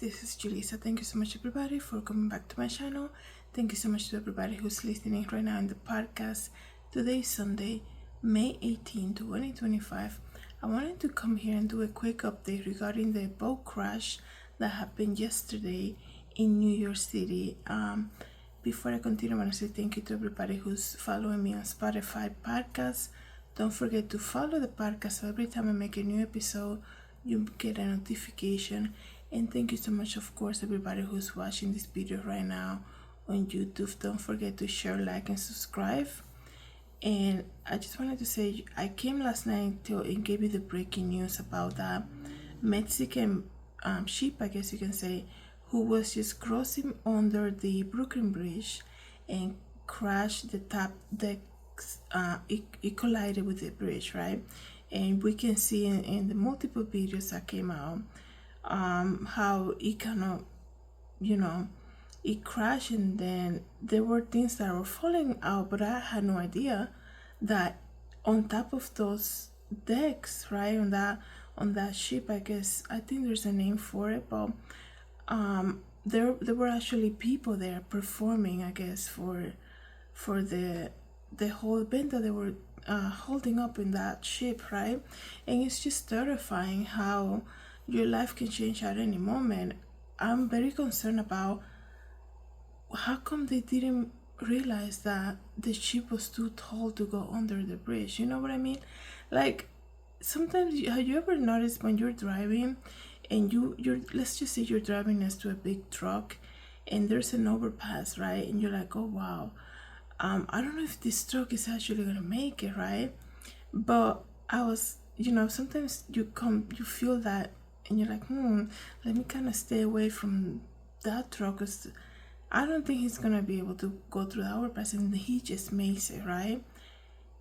this is Julissa. Thank you so much, everybody, for coming back to my channel. Thank you so much to everybody who's listening right now in the podcast. Today is Sunday, May 18, 2025. I wanted to come here and do a quick update regarding the boat crash that happened yesterday in New York City. Before I continue, I want to say thank you to everybody who's following me on Spotify podcast. Don't forget to follow the podcast so every time I make a new episode, you get a notification. And thank you so much, of course, everybody who's watching this video right now on YouTube. Don't forget to share, like, and subscribe. And I just wanted to say, I came last night and gave you the breaking news about that Mexican ship, I guess you can say, who was just crossing under the Brooklyn Bridge and crashed the top deck. It collided with the bridge, right? And we can see in the multiple videos that came out how it kind of, it crashed, and then there were things that were falling out, but I had no idea that on top of those decks, right, on that ship, I guess, I think there's a name for it, but there were actually people there performing, I guess, for the whole event that they were holding up in that ship, right? And it's just terrifying how your life can change at any moment. I'm very concerned about how come they didn't realize that the ship was too tall to go under the bridge. You know what I mean? Like, sometimes, have you ever noticed when you're driving and you're let's just say you're driving next to a big truck and there's an overpass, right? And you're like, oh wow, I don't know if this truck is actually gonna make it, right? But I was, sometimes you feel that, and you're like, let me kind of stay away from that truck, because I don't think he's gonna be able to go through the overpass, and he just makes it, right?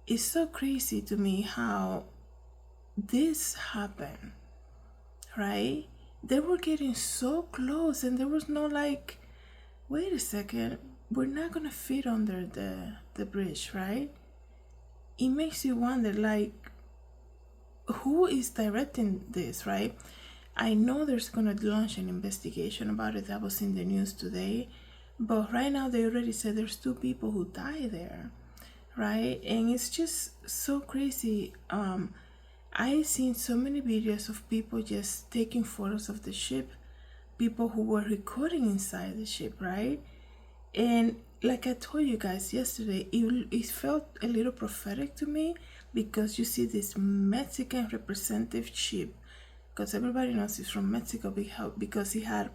It's so crazy to me how this happened, right? They were getting so close, and there was no like, wait a second, we're not gonna fit under the bridge, right? It makes you wonder, like, who is directing this, right? I know there's gonna launch an investigation about it. That was in the news today, but right now they already said there's 2 people who died there, right? And it's just so crazy. I've seen so many videos of people just taking photos of the ship, people who were recording inside the ship, right? And like I told you guys yesterday, it felt a little prophetic to me, because you see this Mexican representative ship, because everybody knows he's from Mexico, because he had,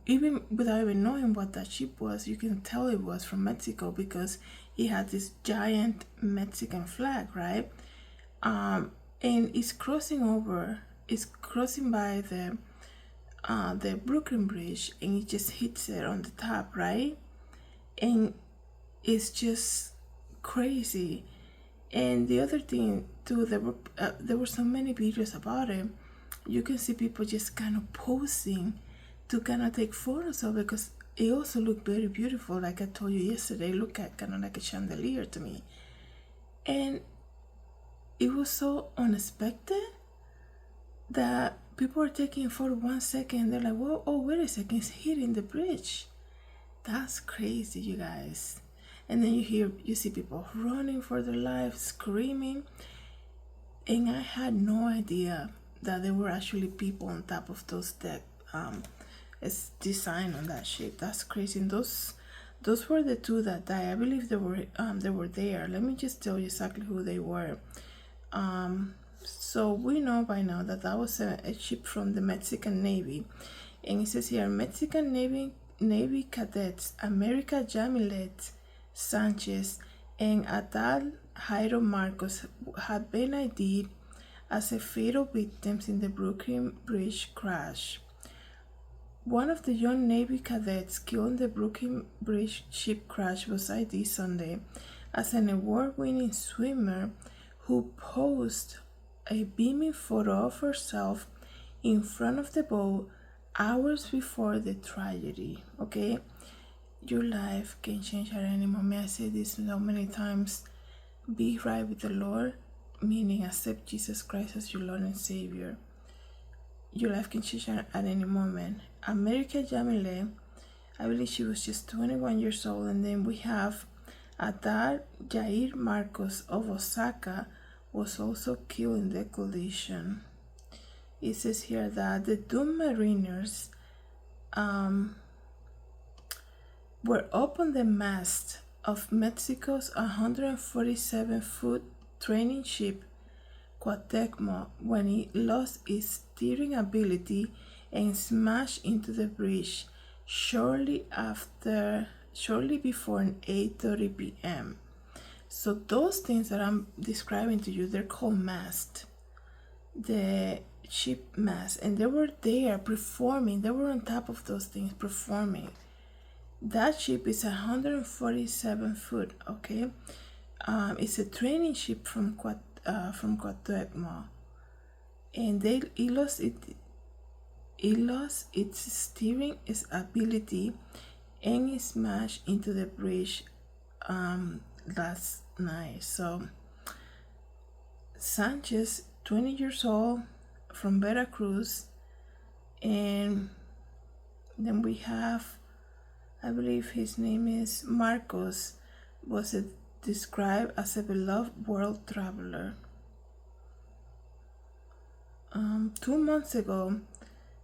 even without even knowing what that ship was, you can tell it was from Mexico because he had this giant Mexican flag, right? And it's crossing by the Brooklyn Bridge, and it just hits it on the top, right? And it's just crazy. And the other thing too, there were so many videos about it. You can see people just kind of posing to kind of take photos of it, because it also looked very beautiful. Like I told you yesterday, it looked kind of like a chandelier to me, and it was so unexpected that people are taking a photo 1 second, they're like, whoa, oh, wait a second, it's hitting the bridge. That's crazy, you guys. And then you see people running for their lives, screaming, and I had no idea that there were actually people on top of those deck. It's designed on that ship. That's crazy. And those were the 2 that died. I believe they were there. Let me just tell you exactly who they were. So we know by now that was a ship from the Mexican Navy, and it says here, Mexican Navy cadets America Yamilet Sanchez and Adal Jairo Marcos had been ID'd as a fatal victims in the Brooklyn Bridge crash. One of the young Navy cadets killed in the Brooklyn Bridge ship crash was ID'd Sunday as an award-winning swimmer who posed a beaming photo of herself in front of the boat hours before the tragedy. Okay, your life can change at any moment. I say this so many times. Be right with the Lord, meaning accept Jesus Christ as your Lord and Savior. your life can change at any moment. America Jamile, I believe she was just 21 years old. And then we have Adar Jair Marcos of Osaka was also killed in the collision. It says here that the two mariners were up on the mast of Mexico's 147-foot training ship Cuauhtémoc when it lost its steering ability and smashed into the bridge shortly before 8:30 p.m. So those things that I'm describing to you, they're called mast, the ship mast, and they were there performing. They were on top of those things performing. That ship is 147 foot. Okay, it's a training ship from Cuauhtémoc, and it lost its steering ability and it smashed into the bridge last night. So Sanchez, 20 years old, from Veracruz, and then we have, I believe his name is Marcos, was described as a beloved world traveler. 2 months ago,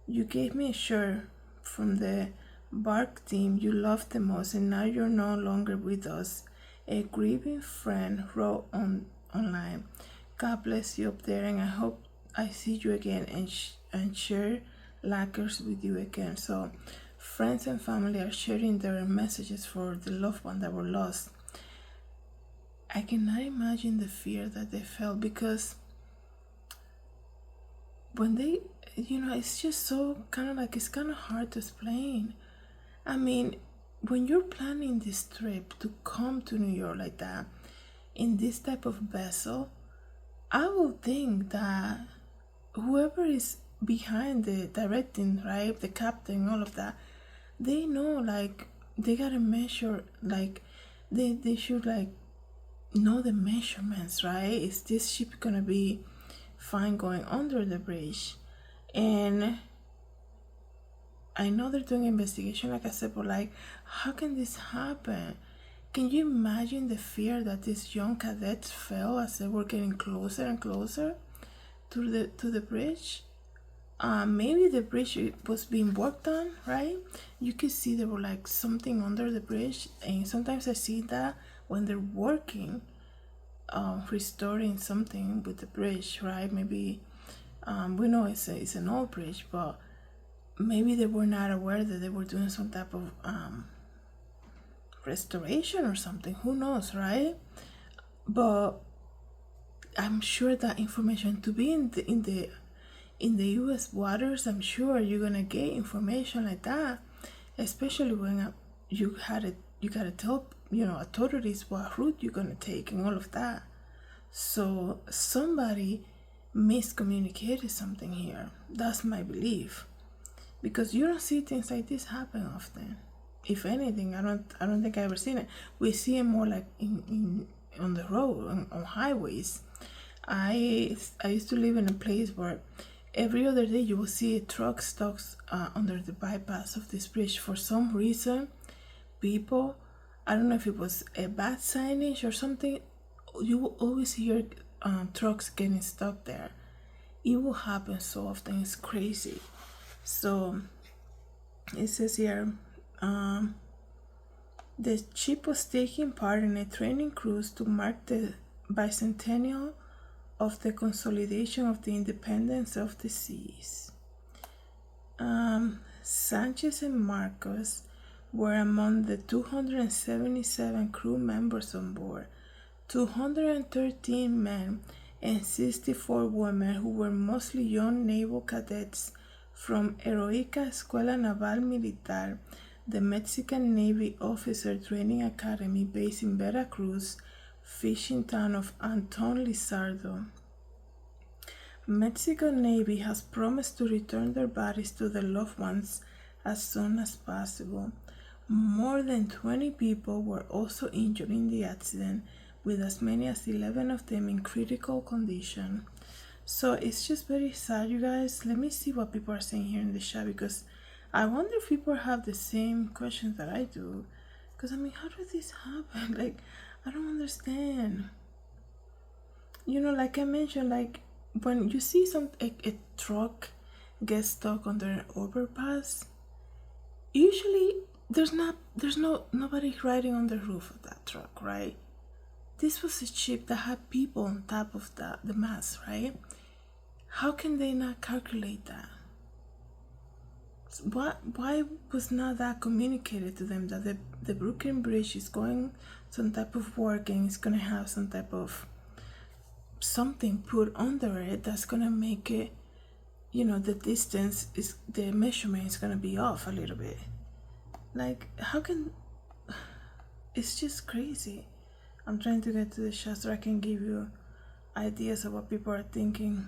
you gave me a shirt from the bark team you loved the most, and now you're no longer with us. A grieving friend wrote online. God bless you up there, and I hope I see you again and share lacquers with you again. So friends and family are sharing their messages for the loved one that were lost. I cannot imagine the fear that they felt, because when they, it's just so it's kind of hard to explain. I mean, when you're planning this trip to come to New York like that, in this type of vessel, I would think that whoever is behind the directing, right, the captain, all of that, they know, they gotta measure, they should know the measurements, right? Is this ship gonna be fine going under the bridge? And I know they're doing investigation, like I said, but how can this happen? Can you imagine the fear that these young cadets felt as they were getting closer and closer to the bridge? Maybe the bridge was being worked on, right? You could see there were something under the bridge, and sometimes I see that when they're working, restoring something with the bridge, right? Maybe we know it's an old bridge, but maybe they were not aware that they were doing some type of restoration or something. Who knows, right? But I'm sure that information, to be in the U.S. waters, I'm sure you're gonna get information like that, especially when you gotta tell authorities what route you're gonna take and all of that. So somebody miscommunicated something here. That's my belief, because you don't see things like this happen often. If anything, I don't think I've ever seen it. We see it more in on the road, on highways. I used to live in a place where every other day you will see a truck stuck under the bypass of this bridge. For some reason, people, I don't know if it was a bad signage or something, you will always hear trucks getting stuck there. It will happen so often. It's crazy. So it says here, the ship was taking part in a training cruise to mark the bicentennial of the consolidation of the independence of the seas. Sanchez and Marcos were among the 277 crew members on board, 213 men and 64 women who were mostly young naval cadets from Heroica Escuela Naval Militar, the Mexican Navy Officer Training Academy based in Veracruz, fishing town of Anton Lizardo. Mexican Navy has promised to return their bodies to their loved ones as soon as possible. More than 20 people were also injured in the accident, with as many as 11 of them in critical condition. So it's just very sad, you guys. Let me see what people are saying here in the chat, because I wonder if people have the same questions that I do. Because I mean, how did this happen? Like, I don't understand. You know, like I mentioned, like when you see a truck get stuck under an overpass, usually there's nobody riding on the roof of that truck, right? This was a ship that had people on top of the mast, right? How can they not calculate that? Why was not that communicated to them, that the Brooklyn Bridge is going some type of work and it's gonna have some type of something put under it that's gonna make it, you know, the distance is, the measurement is gonna be off a little bit. Like, how can, it's just crazy. I'm trying to get to the chat so I can give you ideas of what people are thinking.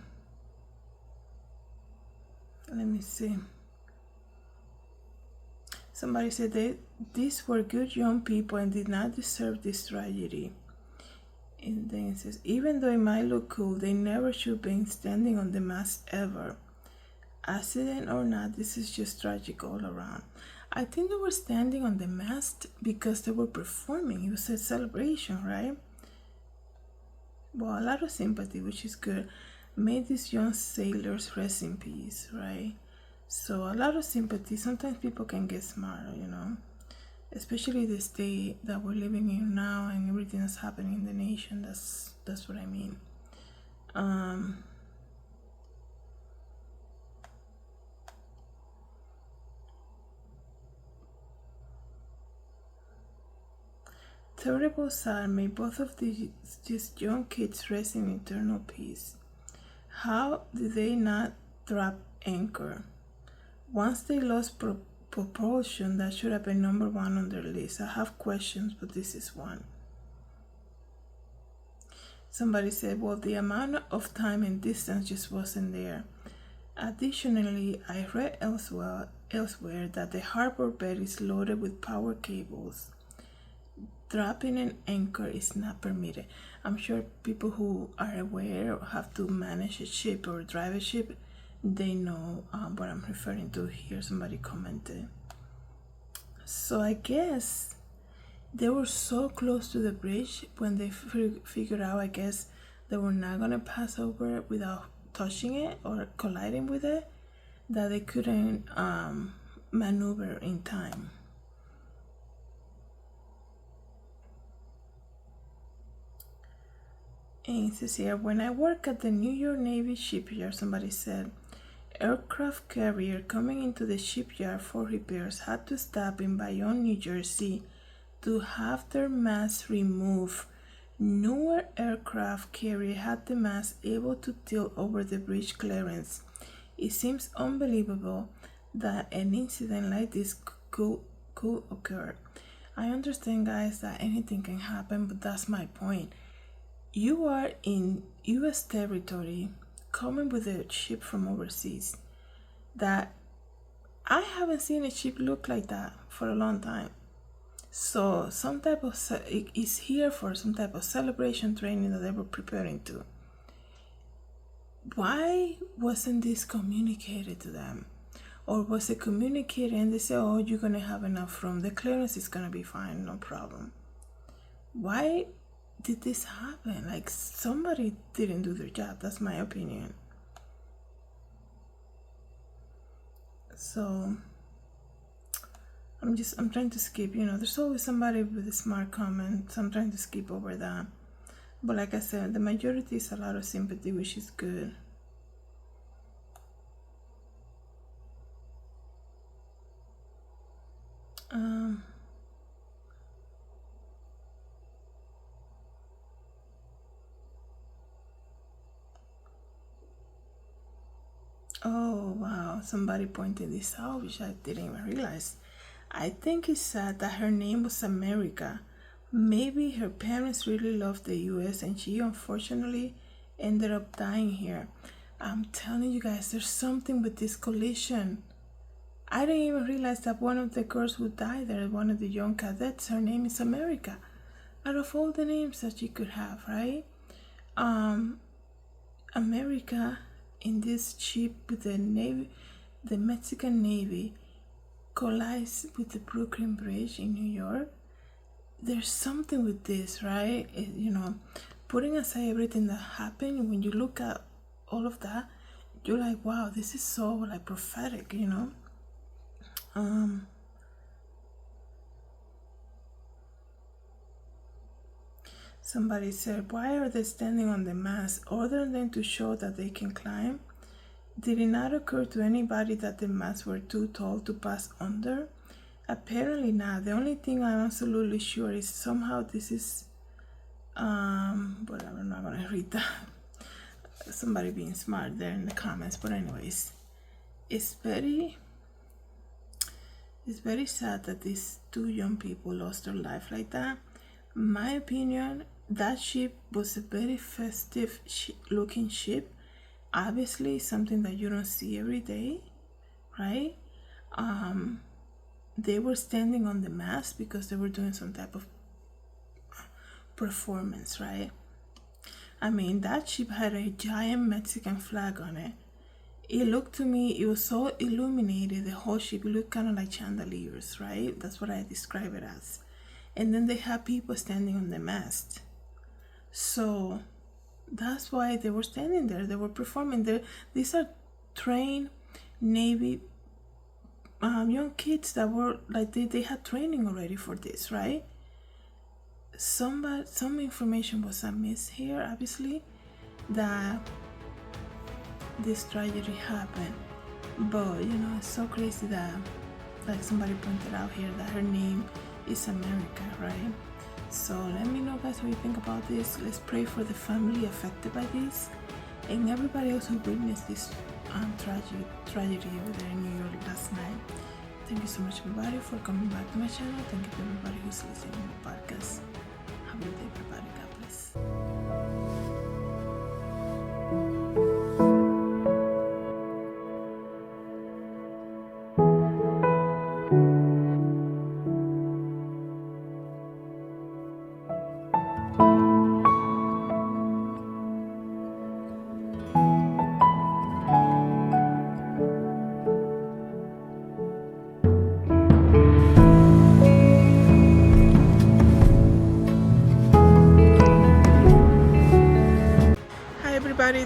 Let me see. Somebody said these were good young people and did not deserve this tragedy. And then it says, even though it might look cool, they never should be standing on the mast ever. Accident or not, this is just tragic all around. I think they were standing on the mast because they were performing. It was a celebration, right? Well, a lot of sympathy, which is good. May these young sailors rest in peace, right? So a lot of sympathy. Sometimes people can get smarter, you know, especially the state that we're living in now and everything that's happening in the nation. That's what I mean. Terrible sad. May both of these young kids rest in eternal peace. How did they not drop anchor? Once they lost propulsion, that should have been number one on their list. I have questions, but this is one. Somebody said, well, the amount of time and distance just wasn't there. Additionally, I read elsewhere that the harbor bed is loaded with power cables. Dropping an anchor is not permitted. I'm sure people who are aware or have to manage a ship or drive a ship, they know what I'm referring to here. Somebody commented. So I guess they were so close to the bridge when they figured out, I guess, they were not going to pass over it without touching it or colliding with it, that they couldn't maneuver in time. And it says here, when I work at the New York Navy shipyard, somebody said, aircraft carrier coming into the shipyard for repairs had to stop in Bayonne, New Jersey to have their mast removed. Newer aircraft carrier had the mast able to tilt over the bridge clearance. It seems unbelievable that an incident like this could occur. I understand, guys, that anything can happen, but that's my point. You are in U.S. territory coming with a ship from overseas that I haven't seen a ship look like that for a long time. So some type of is here for some type of celebration training that they were preparing to. Why wasn't this communicated to them? Or was it communicated and they say, oh, you're gonna have enough room, the clearance is gonna be fine, no problem? Why did this happen? Like, somebody didn't do their job. That's my opinion. So I'm trying to skip, you know, there's always somebody with a smart comment, so I'm trying to skip over that. But like I said, the majority is a lot of sympathy, which is good. Oh wow, somebody pointed this out, which I didn't even realize. I think it's sad that her name was America. Maybe her parents really loved the US and she unfortunately ended up dying here. I'm telling you guys, there's something with this collision. I didn't even realize that one of the girls who died there, one of the young cadets, her name is America. Out of all the names that she could have, right? America in this ship with the Navy, the Mexican Navy, collides with the Brooklyn Bridge in New York. There's something with this, right? Putting aside everything that happened, when you look at all of that, you're like, wow, this is so like prophetic, Somebody said, why are they standing on the mast? Other than to show that they can climb? Did it not occur to anybody that the masts were too tall to pass under? Apparently not. The only thing I'm absolutely sure is somehow this is, but I'm not gonna read that. Somebody being smart there in the comments. But anyways, it's very sad that these two young people lost their life like that. My opinion, that ship was a very festive looking ship. Obviously something that you don't see every day, right? They were standing on the mast because they were doing some type of performance, right? I mean, that ship had a giant Mexican flag on it. It looked to me, it was so illuminated, the whole ship. It looked kind of like chandeliers, right? That's what I describe it as. And then they had people standing on the mast. So that's why they were standing there. They were performing there. These are trained Navy young kids that were like, they had training already for this, right? Some information was amiss here, obviously, that this tragedy happened. But it's so crazy that, like somebody pointed out here, that her name is America, right? So let me know, guys, what you think about this. Let's pray for the family affected by this and everybody else who witnessed this tragedy over there in New York last night. Thank you so much, everybody, for coming back to my channel. Thank you to everybody who's listening to the podcast. Have a good day, everybody. God bless.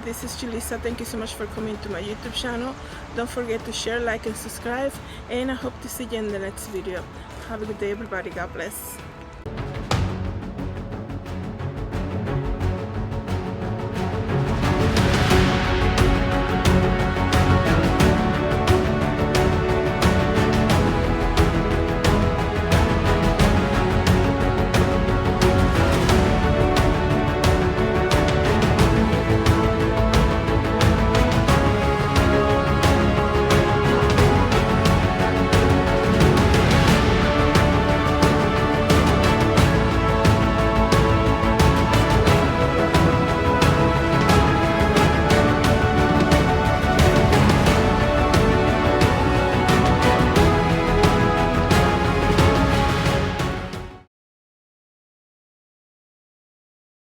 This is Julissa. Thank you so much for coming to my YouTube channel. Don't forget to share, like, and subscribe, and I hope to see you in the next video. Have a good day, everybody. God bless.